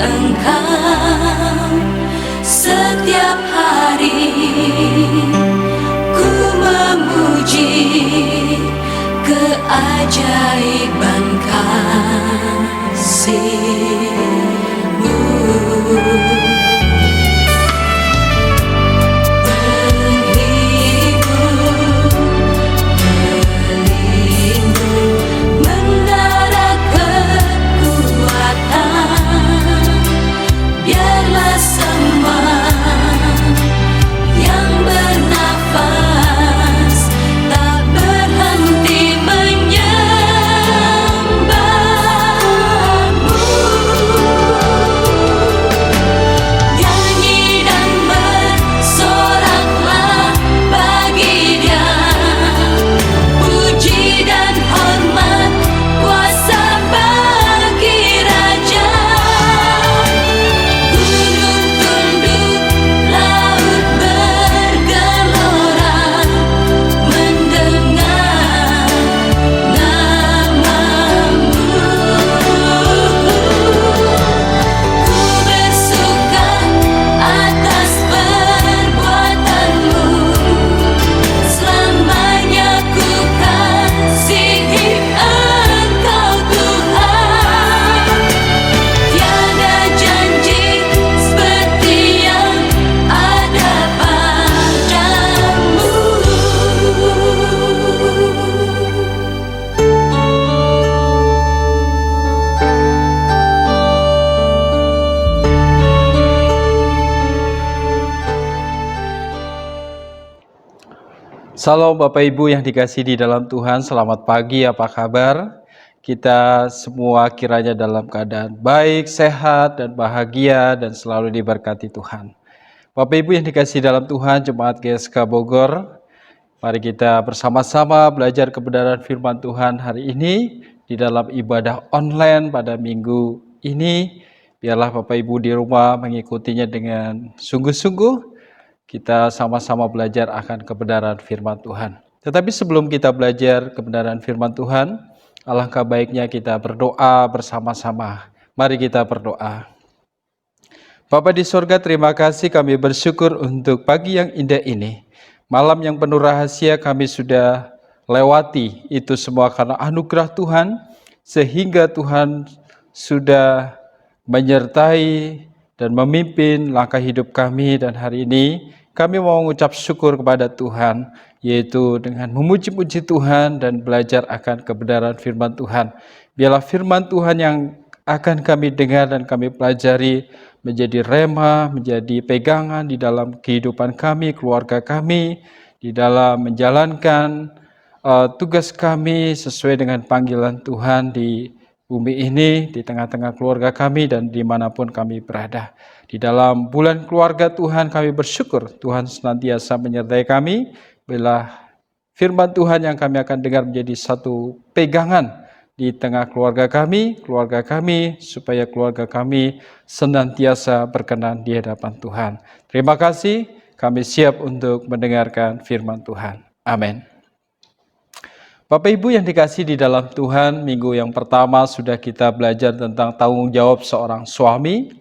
Engkau setiap hari ku memuji keajaiban kasih-Mu. Salam Bapak Ibu yang dikasihi di dalam Tuhan, selamat pagi, apa kabar? Kita semua kiranya dalam keadaan baik, sehat, dan bahagia, dan selalu diberkati Tuhan. Bapak Ibu yang dikasihi dalam Tuhan, Jemaat GSK Bogor, mari kita bersama-sama belajar kebenaran firman Tuhan hari ini di dalam ibadah online pada minggu ini. Biarlah Bapak Ibu di rumah mengikutinya dengan sungguh-sungguh. Kita sama-sama belajar akan kebenaran firman Tuhan. Tetapi sebelum kita belajar kebenaran firman Tuhan, alangkah baiknya kita berdoa bersama-sama. Mari kita berdoa. Bapa di sorga, terima kasih, kami bersyukur untuk pagi yang indah ini. Malam yang penuh rahasia kami sudah lewati. Itu semua karena anugerah Tuhan, sehingga Tuhan sudah menyertai dan memimpin langkah hidup kami. Dan hari ini kami mau mengucap syukur kepada Tuhan, yaitu dengan memuji-muji Tuhan dan belajar akan kebenaran firman Tuhan. Biarlah firman Tuhan yang akan kami dengar dan kami pelajari menjadi rema, menjadi pegangan di dalam kehidupan kami, keluarga kami, di dalam menjalankan tugas kami sesuai dengan panggilan Tuhan di bumi ini, di tengah-tengah keluarga kami dan dimanapun kami berada. Di dalam bulan keluarga Tuhan kami bersyukur Tuhan senantiasa menyertai kami. Bila firman Tuhan yang kami akan dengar menjadi satu pegangan di tengah keluarga kami, supaya keluarga kami senantiasa berkenan di hadapan Tuhan. Terima kasih, kami siap untuk mendengarkan firman Tuhan. Amin. Bapak Ibu yang dikasihi di dalam Tuhan, minggu yang pertama sudah kita belajar tentang tanggung jawab seorang suami.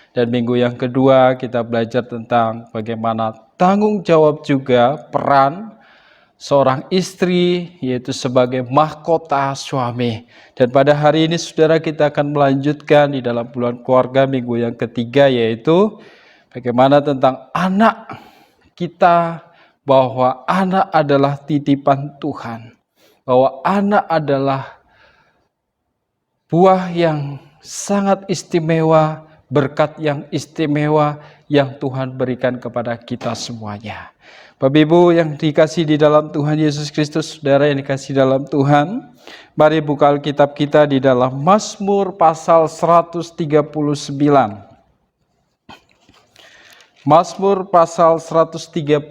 Dan minggu yang kedua kita belajar tentang bagaimana tanggung jawab juga peran seorang istri, yaitu sebagai mahkota suami. Dan pada hari ini saudara, kita akan melanjutkan di dalam bulan keluarga minggu yang ketiga, yaitu bagaimana tentang anak kita, bahwa anak adalah titipan Tuhan, bahwa anak adalah buah yang sangat istimewa, berkat yang istimewa yang Tuhan berikan kepada kita semuanya. Bapak Ibu yang dikasihi di dalam Tuhan Yesus Kristus, saudara yang dikasihi dalam Tuhan, mari buka Alkitab kita di dalam Mazmur pasal 139. Mazmur pasal 139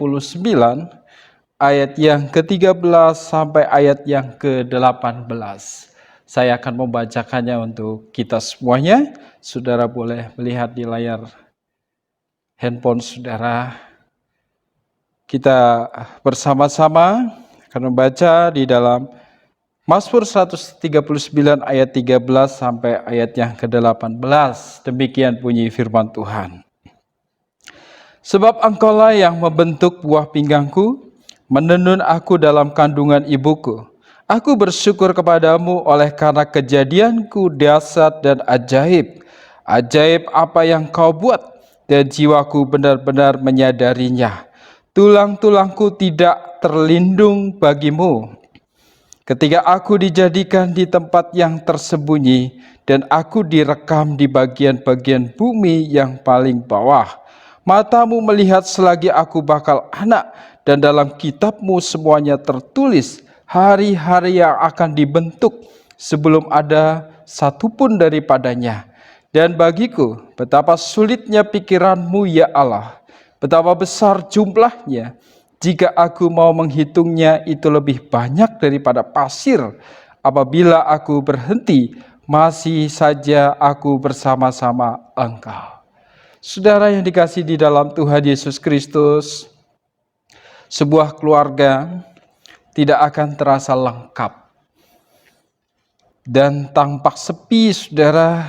ayat yang ke-13 sampai ayat yang ke-18. Saya akan membacakannya untuk kita semuanya. Saudara boleh melihat di layar handphone saudara. Kita bersama-sama akan membaca di dalam Mazmur 139 ayat 13 sampai ayat yang ke-18. Demikian bunyi firman Tuhan. Sebab Engkaulah yang membentuk buah pinggangku, menenun aku dalam kandungan ibuku. Aku bersyukur kepadamu oleh karena kejadianku dahsyat dan ajaib. Ajaib apa yang kau buat, dan jiwaku benar-benar menyadarinya. Tulang-tulangku tidak terlindung bagimu. Ketika aku dijadikan di tempat yang tersembunyi, dan aku direkam di bagian-bagian bumi yang paling bawah. Matamu melihat selagi aku bakal anak, dan dalam kitabmu semuanya tertulis hari-hari yang akan dibentuk sebelum ada satupun daripadanya. Dan bagiku, betapa sulitnya pikiranmu ya Allah, betapa besar jumlahnya. Jika aku mau menghitungnya, itu lebih banyak daripada pasir. Apabila aku berhenti, masih saja aku bersama-sama Engkau. Saudara yang dikasihi di dalam Tuhan Yesus Kristus, sebuah keluarga tidak akan terasa lengkap dan tampak sepi, saudara,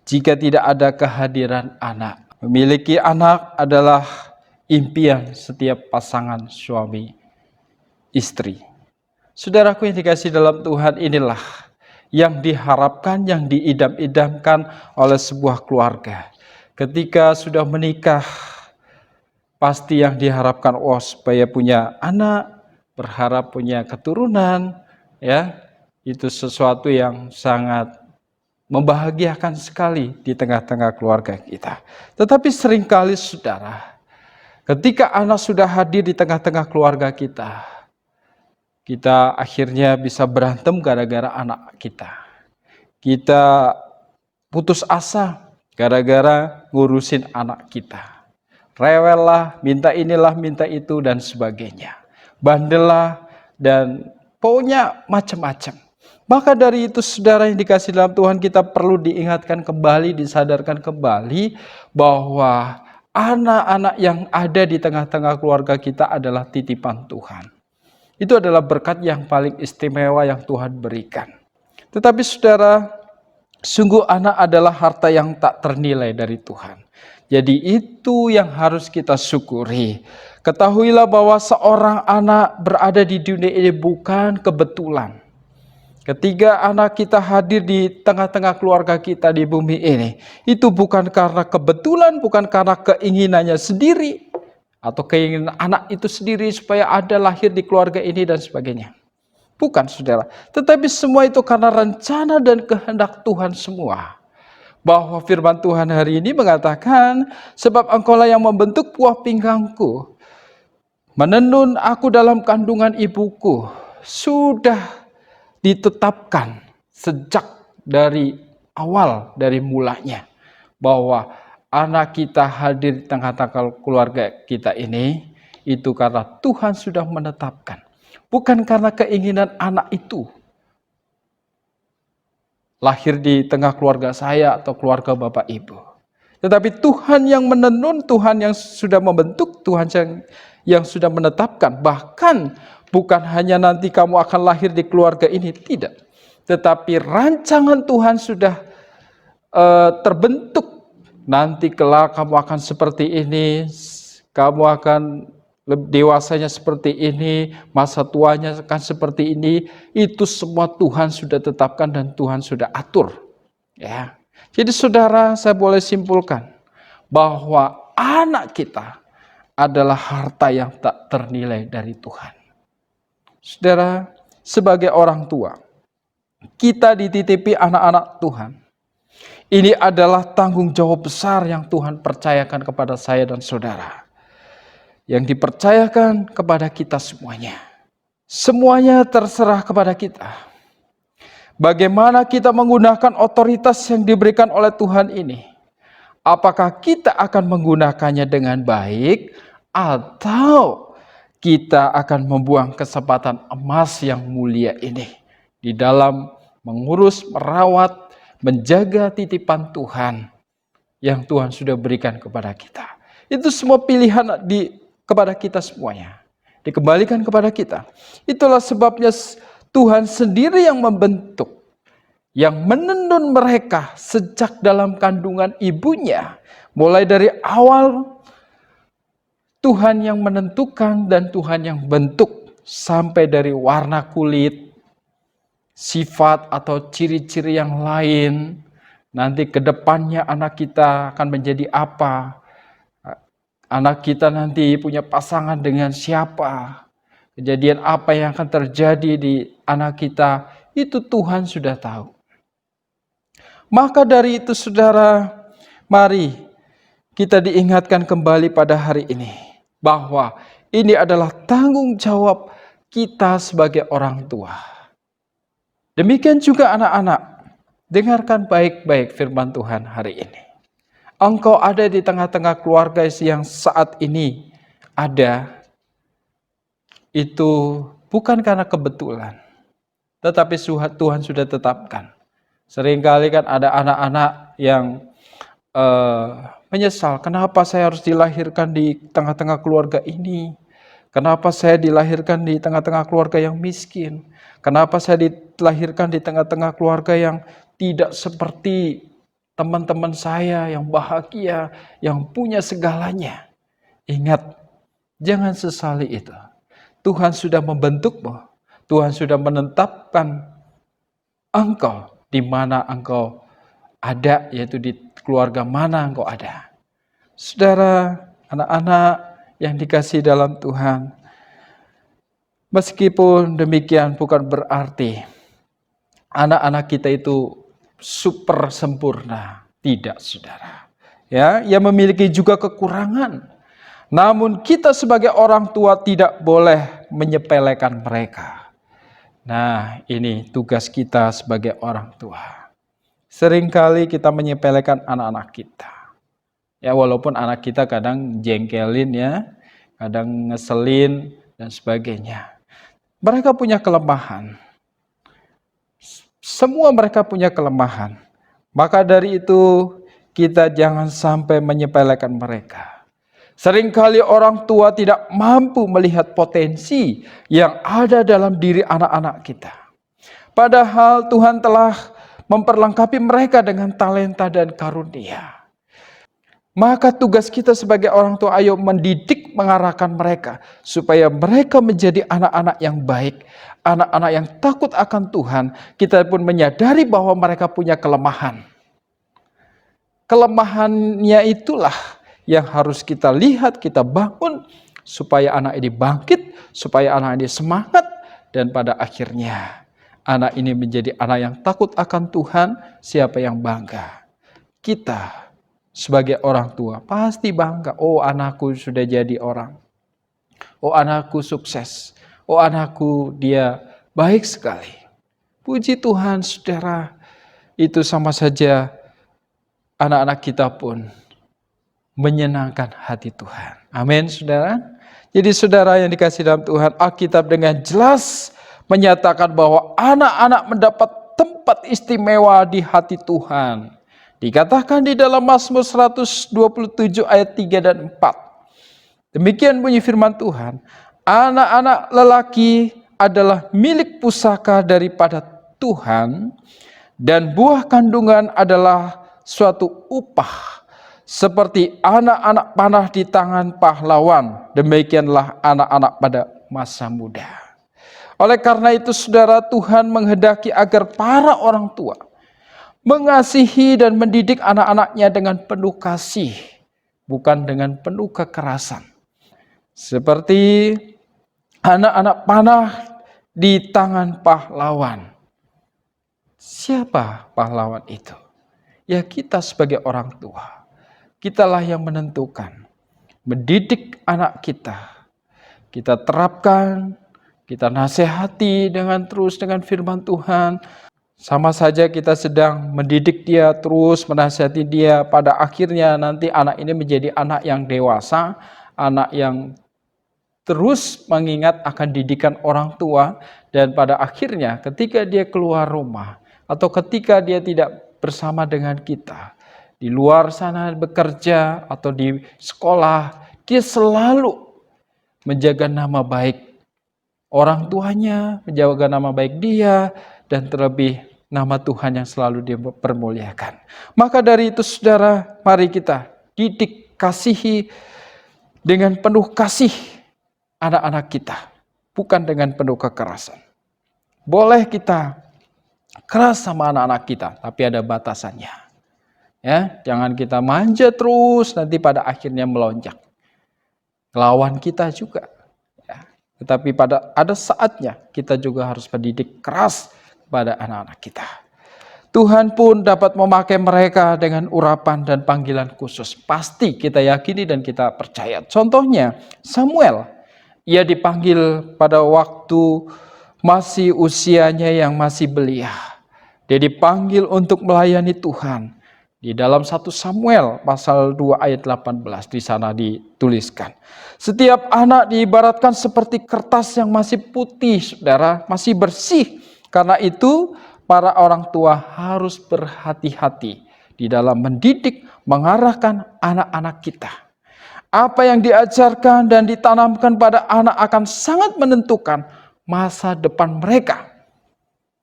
jika tidak ada kehadiran anak. Memiliki anak adalah impian setiap pasangan suami istri. Saudaraku yang dikasihi dalam Tuhan, inilah yang diharapkan, yang diidam-idamkan oleh sebuah keluarga. Ketika sudah menikah, pasti yang diharapkan supaya punya anak, berharap punya keturunan, ya. Itu sesuatu yang sangat membahagiakan sekali di tengah-tengah keluarga kita. Tetapi seringkali saudara, ketika anak sudah hadir di tengah-tengah keluarga kita akhirnya bisa berantem gara-gara anak kita. Kita putus asa gara-gara ngurusin anak kita. Rewel lah, minta inilah, minta itu, dan sebagainya. Bandel lah, dan pokoknya macam-macam. Maka dari itu saudara yang dikasihi dalam Tuhan, kita perlu diingatkan kembali, disadarkan kembali bahwa anak-anak yang ada di tengah-tengah keluarga kita adalah titipan Tuhan. Itu adalah berkat yang paling istimewa yang Tuhan berikan. Tetapi saudara, sungguh anak adalah harta yang tak ternilai dari Tuhan. Jadi itu yang harus kita syukuri. Ketahuilah bahwa seorang anak berada di dunia ini bukan kebetulan. Ketika anak kita hadir di tengah-tengah keluarga kita di bumi ini, itu bukan karena kebetulan, bukan karena keinginannya sendiri, atau keinginan anak itu sendiri supaya ada lahir di keluarga ini dan sebagainya. Bukan saudara, tetapi semua itu karena rencana dan kehendak Tuhan semua. Bahwa firman Tuhan hari ini mengatakan, sebab Engkaulah yang membentuk buah pinggangku, menenun aku dalam kandungan ibuku. Sudah ditetapkan sejak dari awal, dari mulanya, bahwa anak kita hadir di tengah-tengah keluarga kita ini, itu karena Tuhan sudah menetapkan. Bukan karena keinginan anak itu lahir di tengah keluarga saya atau keluarga Bapak Ibu. Tetapi Tuhan yang menenun, Tuhan yang sudah membentuk, Tuhan yang sudah menetapkan. Bahkan bukan hanya nanti kamu akan lahir di keluarga ini, tidak. Tetapi rancangan Tuhan sudah terbentuk. Nanti kelak kamu akan seperti ini, kamu akan dewasanya seperti ini, masa tuanya akan seperti ini. Itu semua Tuhan sudah tetapkan dan Tuhan sudah atur. Ya. Jadi saudara, saya boleh simpulkan bahwa anak kita adalah harta yang tak ternilai dari Tuhan. Saudara, sebagai orang tua, kita dititipi anak-anak Tuhan. Ini adalah tanggung jawab besar yang Tuhan percayakan kepada saya dan saudara. Yang dipercayakan kepada kita semuanya. Semuanya terserah kepada kita. Bagaimana kita menggunakan otoritas yang diberikan oleh Tuhan ini? Apakah kita akan menggunakannya dengan baik atau kita akan membuang kesempatan emas yang mulia ini di dalam mengurus, merawat, menjaga titipan Tuhan yang Tuhan sudah berikan kepada kita. Itu semua pilihan kepada kita semuanya. Dikembalikan kepada kita. Itulah sebabnya Tuhan sendiri yang membentuk, yang menenun mereka sejak dalam kandungan ibunya. Mulai dari awal Tuhan yang menentukan dan Tuhan yang bentuk, sampai dari warna kulit, sifat atau ciri-ciri yang lain. Nanti ke depannya anak kita akan menjadi apa? Anak kita nanti punya pasangan dengan siapa? Kejadian apa yang akan terjadi di anak kita, itu Tuhan sudah tahu. Maka dari itu saudara, mari kita diingatkan kembali pada hari ini, bahwa ini adalah tanggung jawab kita sebagai orang tua. Demikian juga anak-anak, dengarkan baik-baik firman Tuhan hari ini. Engkau ada di tengah-tengah keluarga yang saat ini ada, itu bukan karena kebetulan, tetapi Tuhan sudah tetapkan. Seringkali kan ada anak-anak yang menyesal, kenapa saya harus dilahirkan di tengah-tengah keluarga ini? Kenapa saya dilahirkan di tengah-tengah keluarga yang miskin? Kenapa saya dilahirkan di tengah-tengah keluarga yang tidak seperti teman-teman saya yang bahagia, yang punya segalanya? Ingat, jangan sesali itu. Tuhan sudah membentukmu. Tuhan sudah menetapkan engkau di mana engkau ada, yaitu di keluarga mana engkau ada. Saudara, anak-anak yang dikasihi dalam Tuhan, meskipun demikian bukan berarti anak-anak kita itu super sempurna. Tidak, saudara. Ya, ia memiliki juga kekurangan. Namun kita sebagai orang tua tidak boleh menyepelekan mereka. Nah, ini tugas kita sebagai orang tua. Seringkali kita menyepelekan anak-anak kita. Ya, walaupun anak kita kadang jengkelin ya, kadang ngeselin dan sebagainya. Mereka punya kelemahan. Semua mereka punya kelemahan. Maka dari itu kita jangan sampai menyepelekan mereka. Seringkali orang tua tidak mampu melihat potensi yang ada dalam diri anak-anak kita. Padahal Tuhan telah memperlengkapi mereka dengan talenta dan karunia. Maka tugas kita sebagai orang tua, ayo mendidik, mengarahkan mereka supaya mereka menjadi anak-anak yang baik, anak-anak yang takut akan Tuhan. Kita pun menyadari bahwa mereka punya kelemahan. Kelemahannya itulah yang harus kita lihat, kita bangun supaya anak ini bangkit, supaya anak ini semangat, dan pada akhirnya anak ini menjadi anak yang takut akan Tuhan. Siapa yang bangga? Kita sebagai orang tua pasti bangga. Oh, anakku sudah jadi orang. Oh, anakku sukses. Oh, anakku dia baik sekali. Puji Tuhan, saudara. Itu sama saja anak-anak kita pun menyenangkan hati Tuhan. Amin, saudara. Jadi saudara yang dikasihi dalam Tuhan, Alkitab dengan jelas menyatakan bahwa anak-anak mendapat tempat istimewa di hati Tuhan. Dikatakan di dalam Mazmur 127 ayat 3 dan 4. Demikian bunyi firman Tuhan. Anak-anak lelaki adalah milik pusaka daripada Tuhan, dan buah kandungan adalah suatu upah. Seperti anak-anak panah di tangan pahlawan, demikianlah anak-anak pada masa muda. Oleh karena itu saudara, Tuhan menghendaki agar para orang tua mengasihi dan mendidik anak-anaknya dengan penuh kasih, bukan dengan penuh kekerasan. Seperti anak-anak panah di tangan pahlawan. Siapa pahlawan itu? Ya, kita sebagai orang tua. Kitalah yang menentukan, mendidik anak kita. Kita terapkan, kita nasihati dengan firman Tuhan. Sama saja kita sedang mendidik dia, terus menasihati dia. Pada akhirnya nanti anak ini menjadi anak yang dewasa, anak yang terus mengingat akan didikan orang tua. Dan pada akhirnya ketika dia keluar rumah, atau ketika dia tidak bersama dengan kita, di luar sana bekerja atau di sekolah, dia selalu menjaga nama baik orang tuanya, menjaga nama baik dia, dan terlebih nama Tuhan yang selalu dipermuliakan. Maka dari itu saudara, mari kita didik, kasihi dengan penuh kasih anak-anak kita, bukan dengan penuh kekerasan. Boleh kita keras sama anak-anak kita, tapi ada batasannya. Ya, jangan kita manja terus, nanti pada akhirnya melonjak. Lawan kita juga. Ya. Tetapi ada saatnya kita juga harus mendidik keras kepada anak-anak kita. Tuhan pun dapat memakai mereka dengan urapan dan panggilan khusus. Pasti kita yakini dan kita percaya. Contohnya Samuel, ia dipanggil pada waktu masih usianya yang masih belia. Dia dipanggil untuk melayani Tuhan. Di dalam 1 Samuel pasal 2 ayat 18 di sana dituliskan. Setiap anak diibaratkan seperti kertas yang masih putih, saudara, masih bersih. Karena itu para orang tua harus berhati-hati di dalam mendidik, mengarahkan anak-anak kita. Apa yang diajarkan dan ditanamkan pada anak akan sangat menentukan masa depan mereka.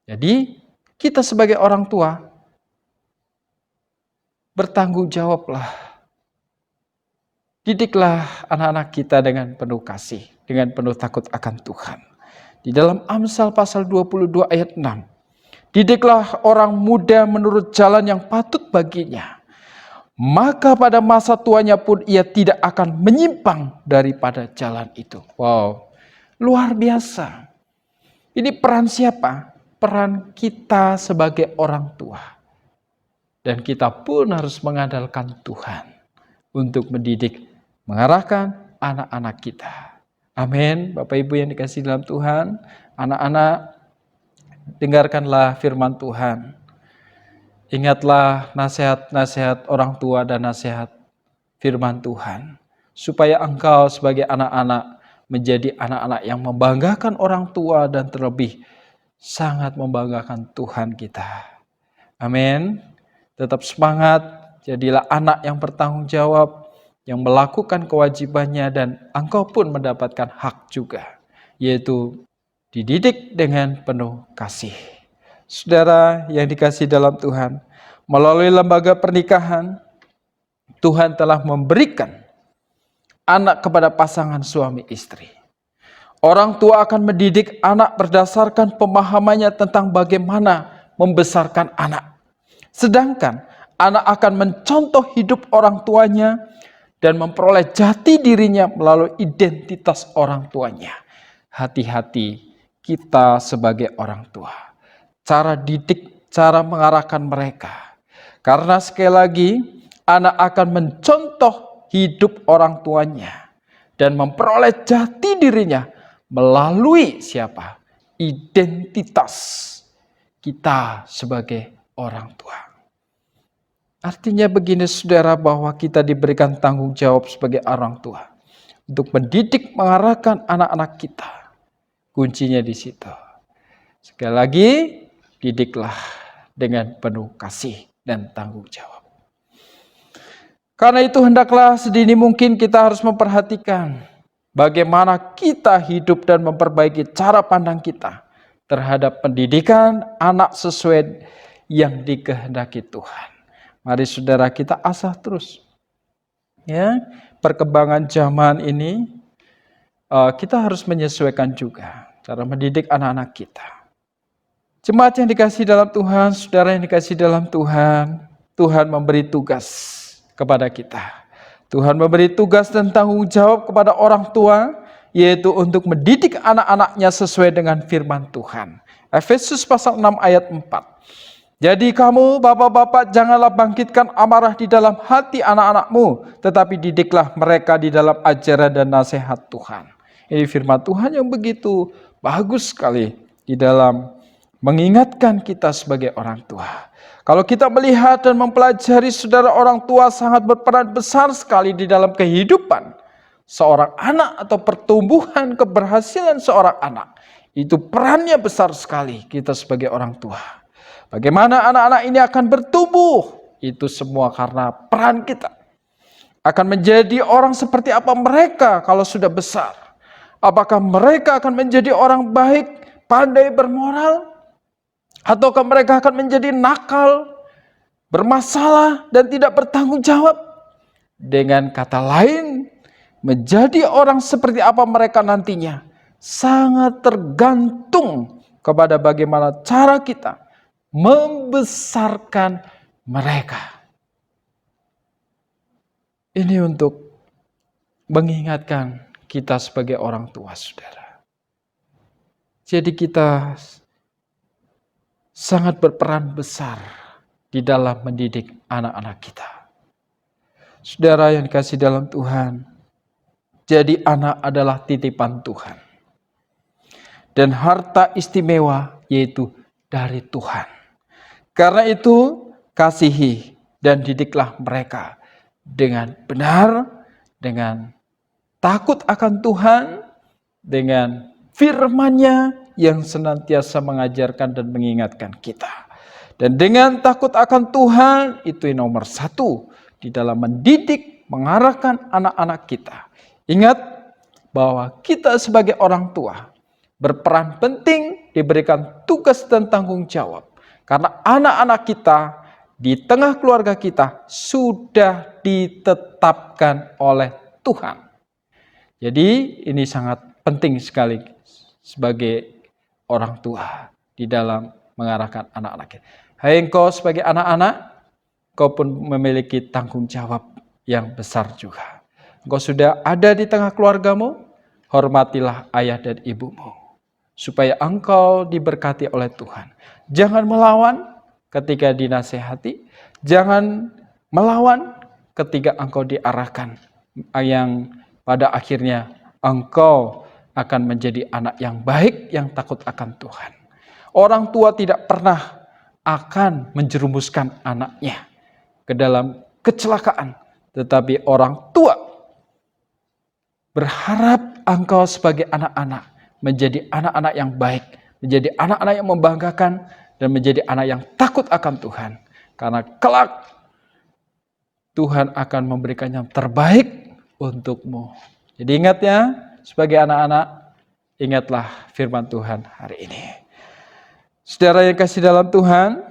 Jadi kita sebagai orang tua bertanggung jawablah. Didiklah anak-anak kita dengan penuh kasih, dengan penuh takut akan Tuhan. Di dalam Amsal pasal 22 ayat 6. Didiklah orang muda menurut jalan yang patut baginya. Maka pada masa tuanya pun ia tidak akan menyimpang daripada jalan itu. Wow, luar biasa. Ini peran siapa? Peran kita sebagai orang tua. Dan kita pun harus mengandalkan Tuhan untuk mendidik, mengarahkan anak-anak kita. Amin. Bapak Ibu yang dikasihi dalam Tuhan, anak-anak, dengarkanlah firman Tuhan. Ingatlah nasihat-nasihat orang tua dan nasihat firman Tuhan. Supaya engkau sebagai anak-anak menjadi anak-anak yang membanggakan orang tua dan terlebih sangat membanggakan Tuhan kita. Amin. Tetap semangat, jadilah anak yang bertanggung jawab, yang melakukan kewajibannya dan engkau pun mendapatkan hak juga. Yaitu dididik dengan penuh kasih. Saudara yang dikasihi dalam Tuhan, melalui lembaga pernikahan, Tuhan telah memberikan anak kepada pasangan suami istri. Orang tua akan mendidik anak berdasarkan pemahamannya tentang bagaimana membesarkan anak. Sedangkan anak akan mencontoh hidup orang tuanya dan memperoleh jati dirinya melalui identitas orang tuanya. Hati-hati kita sebagai orang tua. Cara didik, cara mengarahkan mereka. Karena sekali lagi, anak akan mencontoh hidup orang tuanya dan memperoleh jati dirinya melalui siapa? Identitas kita sebagai orang tua. Artinya begini saudara, bahwa kita diberikan tanggung jawab sebagai orang tua untuk mendidik, mengarahkan anak-anak kita. Kuncinya di situ. Sekali lagi, didiklah dengan penuh kasih dan tanggung jawab. Karena itu hendaklah sedini mungkin kita harus memperhatikan bagaimana kita hidup dan memperbaiki cara pandang kita terhadap pendidikan anak sesuai yang dikehendaki Tuhan. Mari saudara kita asah terus. Ya, perkembangan zaman ini kita harus menyesuaikan juga cara mendidik anak-anak kita. Jemaat yang dikasihi dalam Tuhan, saudara yang dikasihi dalam Tuhan, Tuhan memberi tugas kepada kita. Tuhan memberi tugas dan tanggung jawab kepada orang tua, yaitu untuk mendidik anak-anaknya sesuai dengan firman Tuhan. Efesus pasal 6 ayat 4. Jadi kamu bapak-bapak janganlah bangkitkan amarah di dalam hati anak-anakmu, tetapi didiklah mereka di dalam ajaran dan nasihat Tuhan. Ini firman Tuhan yang begitu bagus sekali di dalam mengingatkan kita sebagai orang tua. Kalau kita melihat dan mempelajari saudara, orang tua sangat berperan besar sekali di dalam kehidupan seorang anak atau pertumbuhan keberhasilan seorang anak. Itu perannya besar sekali kita sebagai orang tua. Bagaimana anak-anak ini akan bertumbuh? Itu semua karena peran kita. Akan menjadi orang seperti apa mereka kalau sudah besar? Apakah mereka akan menjadi orang baik, pandai bermoral? Ataukah mereka akan menjadi nakal, bermasalah, dan tidak bertanggung jawab? Dengan kata lain, menjadi orang seperti apa mereka nantinya sangat tergantung kepada bagaimana cara kita membesarkan mereka. Ini untuk mengingatkan kita sebagai orang tua, saudara. Jadi kita sangat berperan besar di dalam mendidik anak-anak kita. Saudara yang dikasihi dalam Tuhan, jadi anak adalah titipan Tuhan. Dan harta istimewa yaitu dari Tuhan. Karena itu kasihi dan didiklah mereka dengan benar, dengan takut akan Tuhan, dengan firman-Nya yang senantiasa mengajarkan dan mengingatkan kita. Dan dengan takut akan Tuhan, itu yang nomor satu di dalam mendidik, mengarahkan anak-anak kita. Ingat bahwa kita sebagai orang tua berperan penting, diberikan tugas dan tanggung jawab. Karena anak-anak kita di tengah keluarga kita sudah ditetapkan oleh Tuhan. Jadi ini sangat penting sekali sebagai orang tua di dalam mengarahkan anak-anak kita. Hai engkau sebagai anak-anak, kau pun memiliki tanggung jawab yang besar juga. Engkau sudah ada di tengah keluargamu, hormatilah ayah dan ibumu, supaya engkau diberkati oleh Tuhan. Jangan melawan ketika dinasehati, jangan melawan ketika engkau diarahkan, yang pada akhirnya engkau akan menjadi anak yang baik, yang takut akan Tuhan. Orang tua tidak pernah akan menjerumuskan anaknya ke dalam kecelakaan, tetapi orang tua berharap engkau sebagai anak-anak menjadi anak-anak yang baik, menjadi anak-anak yang membanggakan, dan menjadi anak yang takut akan Tuhan. Karena kelak Tuhan akan memberikan yang terbaik untukmu. Jadi ingat ya, sebagai anak-anak, ingatlah firman Tuhan hari ini. Saudara yang kasih dalam Tuhan,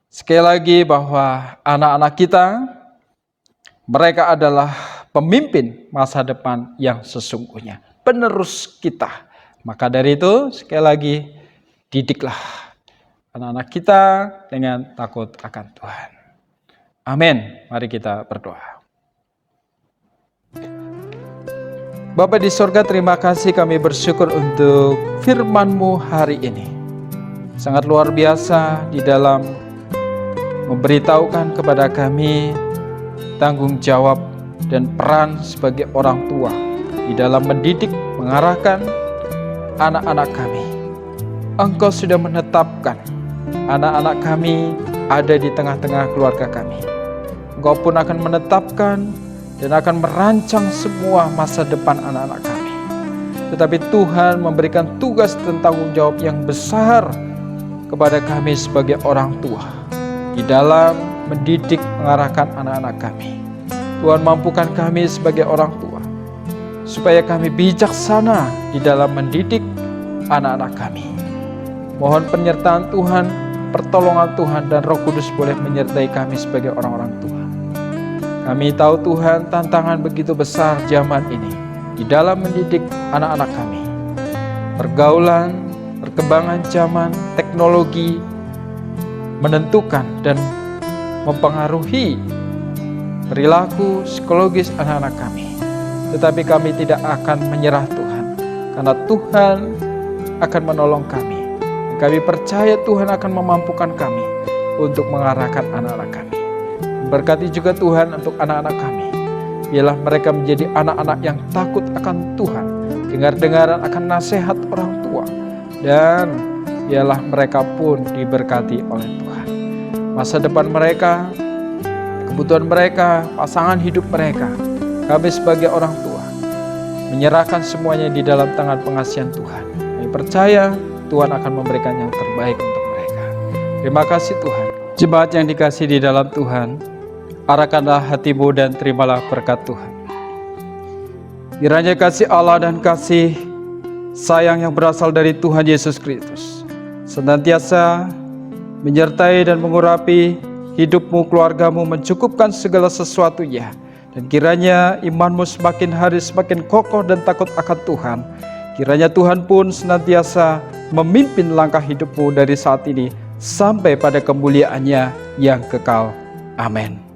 sekali lagi bahwa anak-anak kita, mereka adalah pemimpin masa depan yang sesungguhnya, penerus kita. Maka dari itu, sekali lagi, didiklah anak-anak kita dengan takut akan Tuhan. Amin. Mari kita berdoa. Bapa di sorga, terima kasih, kami bersyukur untuk firman-Mu hari ini. Sangat luar biasa di dalam memberitahukan kepada kami tanggung jawab dan peran sebagai orang tua di dalam mendidik, mengarahkan anak-anak kami. Engkau sudah menetapkan anak-anak kami ada di tengah-tengah keluarga kami. Engkau pun akan menetapkan dan akan merancang semua masa depan anak-anak kami. Tetapi Tuhan memberikan tugas dan tanggung jawab yang besar kepada kami sebagai orang tua di dalam mendidik, mengarahkan anak-anak kami. Tuhan, mampukan kami sebagai orang tua supaya kami bijaksana di dalam mendidik anak-anak kami. Mohon penyertaan Tuhan, pertolongan Tuhan, dan Roh Kudus boleh menyertai kami sebagai orang-orang tua. Kami tahu Tuhan, tantangan begitu besar zaman ini di dalam mendidik anak-anak kami. Pergaulan, perkembangan zaman, teknologi menentukan dan mempengaruhi perilaku psikologis anak-anak kami. Tetapi kami tidak akan menyerah Tuhan, karena Tuhan akan menolong kami. Kami percaya Tuhan akan memampukan kami untuk mengarahkan anak-anak kami. Berkati juga Tuhan untuk anak-anak kami. Biarlah mereka menjadi anak-anak yang takut akan Tuhan, dengar-dengaran akan nasihat orang tua, dan biarlah mereka pun diberkati oleh Tuhan. Masa depan mereka, kebutuhan mereka, pasangan hidup mereka, kami sebagai orang tua menyerahkan semuanya di dalam tangan pengasihan Tuhan. Kami percaya Tuhan akan memberikan yang terbaik untuk mereka. Terima kasih Tuhan. Jemaat yang dikasihi di dalam Tuhan, arahkanlah hatimu dan terimalah berkat Tuhan. Kiranya kasih Allah dan kasih sayang yang berasal dari Tuhan Yesus Kristus senantiasa menyertai dan mengurapi hidupmu, keluargamu, mencukupkan segala sesuatunya. Dan kiranya imanmu semakin hari semakin kokoh dan takut akan Tuhan. Kiranya Tuhan pun senantiasa memimpin langkah hidupmu dari saat ini sampai pada kemuliaannya yang kekal. Amin.